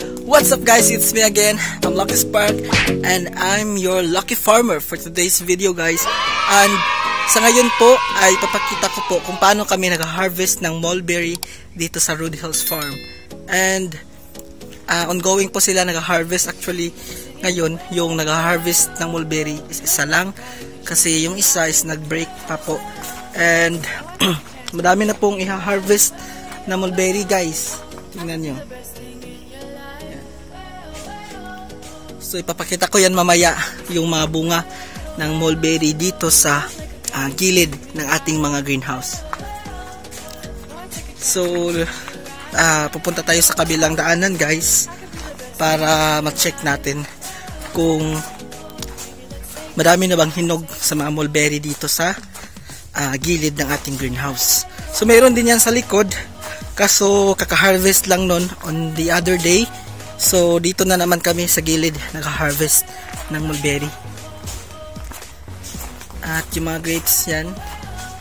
What's up guys, it's me again. I'm Lucky Spark and I'm your lucky farmer for today's video guys. And sa ngayon po ay papakita ko po kung paano kami nag-harvest ng mulberry dito sa Rudy Hills Farm. And ongoing po sila nag-harvest. Actually ngayon yung nag-harvest ng mulberry is isa lang kasi yung isa is nag-break pa po. And madami na pong i-harvest na mulberry guys. Tingnan nyo. So ipapakita ko yan mamaya yung mga bunga ng mulberry dito sa gilid ng ating mga greenhouse. So pupunta tayo sa kabilang daanan guys para ma-check natin kung madami na bang hinog sa mga mulberry dito sa gilid ng ating greenhouse. So mayroon din yan sa likod, kaso kaka-harvest lang nun on the other day. So dito na naman kami sa gilid naka-harvest ng mulberry. At yung mga grapes yan,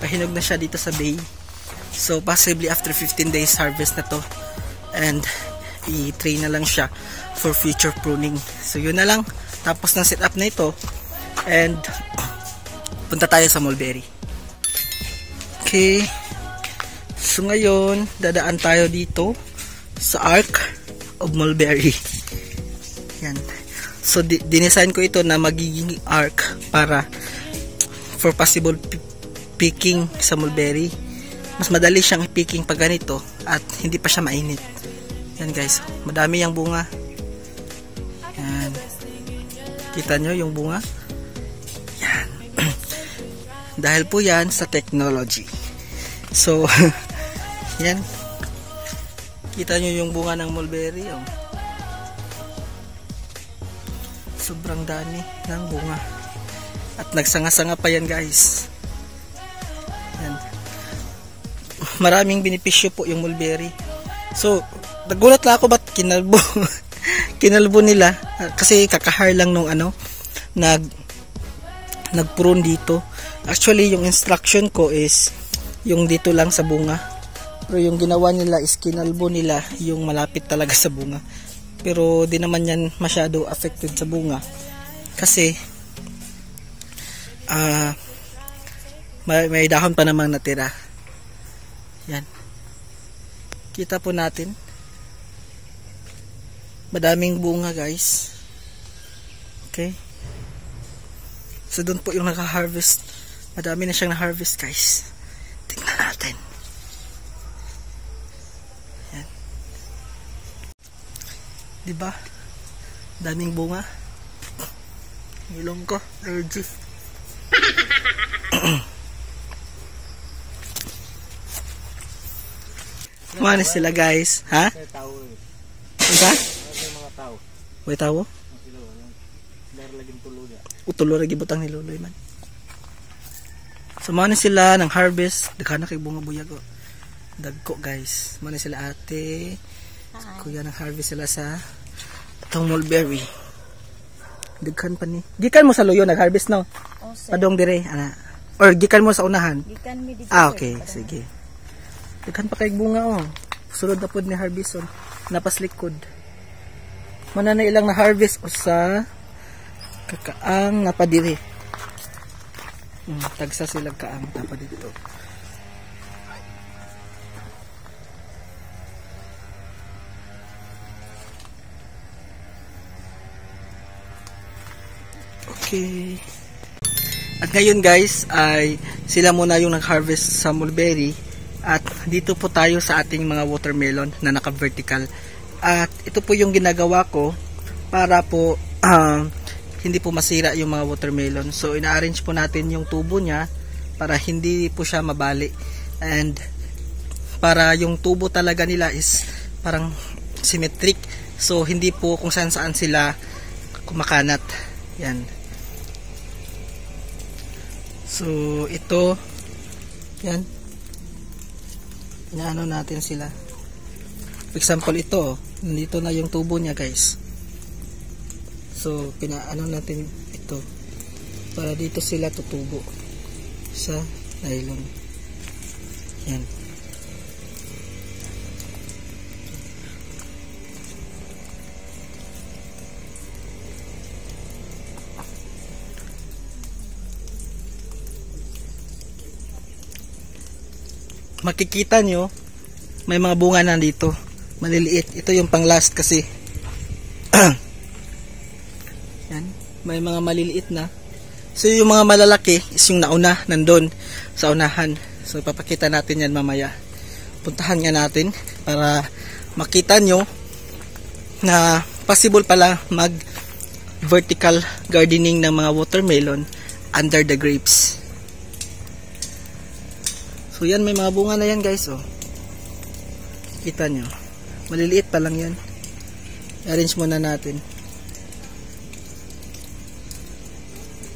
pahinog na siya dito sa bay. So possibly after 15 days harvest na to, and i-tray na lang siya for future pruning. So yun na lang, tapos ng setup na ito, and punta tayo sa mulberry. Okay, so ngayon dadaan tayo dito sa arc of mulberry. Yan. So dinesign ko ito na magiging arc para for possible picking sa mulberry. Mas madali siyang picking pag ganito at hindi pa siya mainit. Yan guys, madami yung bunga. Yan. Kita nyo yung bunga? Yan. Dahil po yan sa technology. So yan. Kita nyo yung bunga ng mulberry, oh. Sobrang dami ng bunga. At nagsanga-sanga pa yan guys. Yan. Maraming benepisyo po yung mulberry. So nagulat lang ako ba't kinalbo. Kinalbo nila kasi kakahar lang nung nag-prune dito. Actually yung instruction ko is yung dito lang sa bunga. Pero yung ginawa nila is kinalbo nila yung malapit talaga sa bunga. Pero di naman yan masyado affected sa bunga. Kasi may dahon pa namang natira. Yan. Kita po natin. Madaming bunga guys. Okay. So doon po yung naka-harvest. Madami na siyang na-harvest guys. Tingnan natin. Diba? Daming bunga. Ilong ko, allergy. Mana sila guys? Ha? Diba? May tao? Tulo lagi butang ni Luloy man. So mana sila ng harvest. Daghan na kay bunga buyag. Dagko guys. Mana sila ate. Kuya nang harvest sila sa itong mulberry. Daghan pa ni. Gikan mo sa luyo nag-harvest no? Oh, padong dire ana. Or gikan mo sa unahan? Gikan mi dito. Okay, sige. Daghan pa kay bunga oh. Sulod na pod ni harvest on. Napas likod. Mana na ilang na harvest o sa kakaang napadiri. Tagsa sila kaang tapa dito. Okay. At ngayon guys ay sila muna yung nag-harvest sa mulberry at dito po tayo sa ating mga watermelon na naka-vertical. At ito po yung ginagawa ko para po hindi po masira yung mga watermelon. So ina-arrange po natin yung tubo niya para hindi po siya mabali. And para yung tubo talaga nila is parang symmetric. So hindi po kung saan sila kumakanat. Yan. So ito yan. Inaano natin sila. For example ito, nandito na yung tubo niya guys. So pinaano natin ito para dito sila tutubo sa nylon. Yan. makikita nyo, may mga bunga na dito. Maliliit. Ito yung pang last kasi. Yan. May mga maliliit na. So yung mga malalaki is yung nauna, nandun sa unahan. So papakita natin yan mamaya. Puntahan nga natin para makita nyo na possible pala mag vertical gardening ng mga watermelon under the grapes. So yan, may mga bunga na yan guys, oh. Kita nyo, maliliit pa lang yan. Arrange muna natin.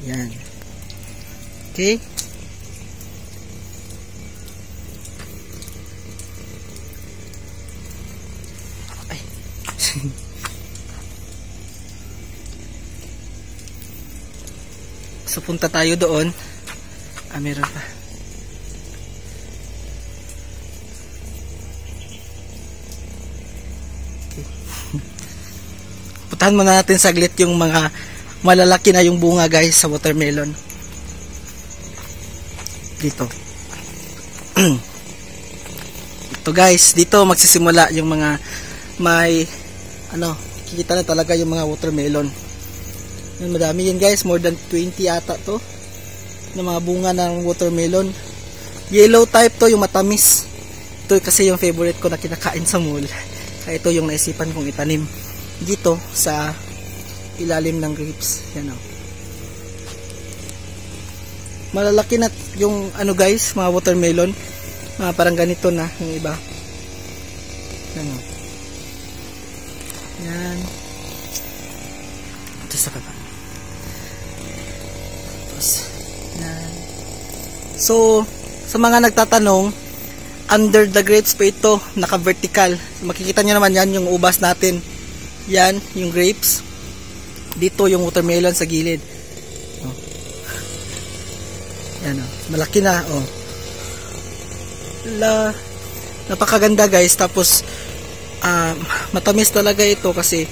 Yan. Okay. Ay. So punta tayo doon. Meron pa. Puntahan muna natin saglit yung mga malalaki na yung bunga guys sa watermelon. Dito. Ito guys, dito magsisimula yung mga may kikita na talaga yung mga watermelon. Yan, madami yan guys, more than 20 ata to na mga bunga ng watermelon. Yellow type to, yung matamis. Ito kasi yung favorite ko na kinakain sa mall. Kaya ito yung naisipan kong itanim dito sa ilalim ng grapes. Yan o. Malalaki na yung guys, mga watermelon. Parang ganito na yung iba. Yan o. Yan. Ito sa baba. Tapos, yan. So, sa mga nagtatanong, under the grapes pa ito, naka-vertical. Makikita nyo naman yan, yung ubas natin. Yan, yung grapes. Dito yung watermelon sa gilid. Oh. Yan oh. Malaki na oh. Napakaganda guys. Tapos matamis talaga ito kasi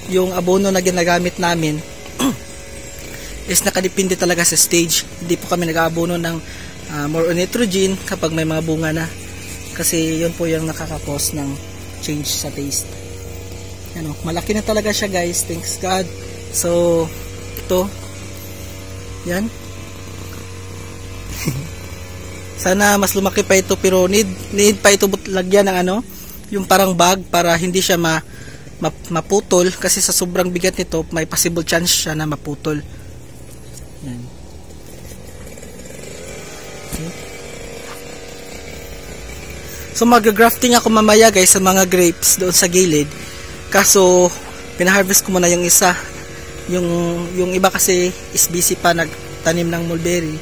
yung abono na ginagamit namin is nakadepende talaga sa stage. Hindi po kami nag-aabono ng more on nitrogen kapag may mga bunga na. Kasi yun po yung nakaka-cause ng change sa taste. Ano, malaki na talaga siya guys, thanks God. So ito yan. Sana mas lumaki pa ito, pero need pa ito lagyan ng yung parang bag para hindi siya maputol, kasi sa sobrang bigat nito may possible chance siya na maputol. Yan. Okay. So mag-grafting ako mamaya guys sa mga grapes doon sa gilid. Kaso pinaharvest ko muna yung isa. Yung iba kasi is busy pa nagtanim ng mulberry.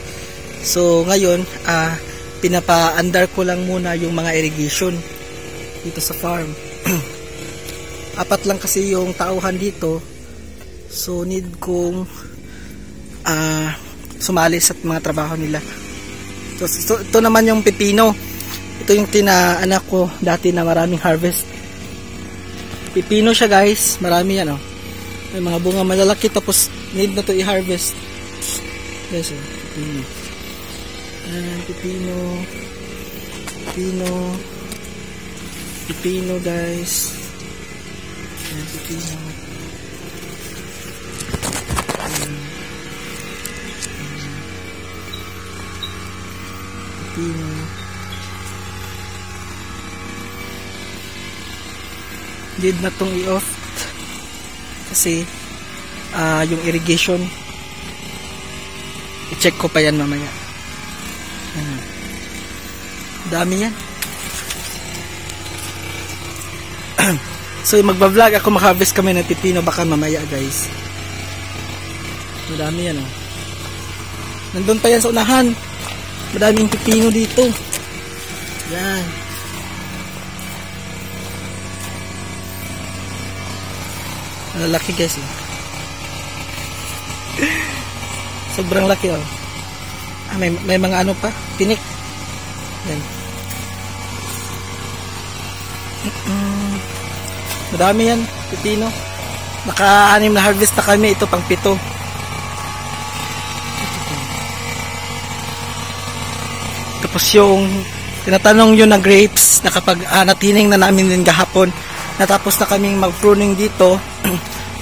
So ngayon pinapa-under ko lang muna yung mga irrigation dito sa farm. 4 lang kasi yung tauhan dito. So need kong sumali sa mga trabaho nila. So ito naman yung pipino. Ito yung tinaanak ko dati na maraming harvest. Pipino siya guys, marami yan oh. May mga bunga malalaki, tapos need na to i-harvest. Guys oh, pipino. Pipino guys. Pipino. Need na tong i-off kasi yung irrigation i-check ko pa yan mamaya. Dami yan. So magba-vlog ako, mag-harvest kami ng pipino baka mamaya guys. Madami yan oh. Nandun pa yan sa unahan. Madaming pipino dito. Yan. Laki guys eh. Sobrang laki oh. May mga pa, tinik. Yan. Madami yan, pipino. Naka-6 na harvest na kami, ito pang 7. Tapos yung tinatanong yun na grapes na kapag natining na namin din gahapon, natapos na kaming mag-pruning dito.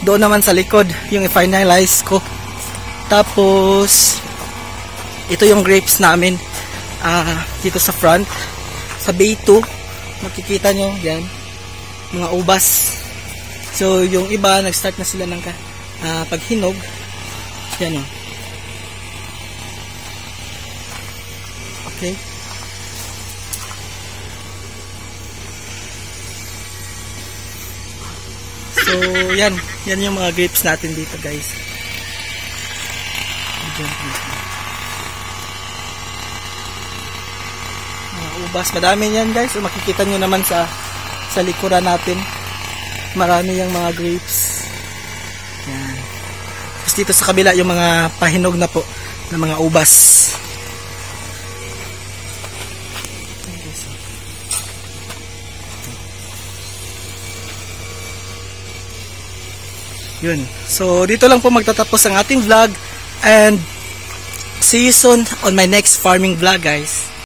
Doon naman sa likod yung i-finalize ko. Tapos ito yung grapes namin dito sa front, sa bay 2. Makikita nyo yan, mga ubas. So yung iba nag-start na sila ng paghinog. Yan o. Okay. So yan yung mga grapes natin dito, guys. Mga ubas, madami yan, guys. So, makikita nyo naman sa likuran natin, marami yung mga grapes. Yan. Tapos dito sa kabila yung mga pahinog na po na mga ubas. Yun. So, dito lang po magtatapos ang ating vlog, and see you soon on my next farming vlog, guys.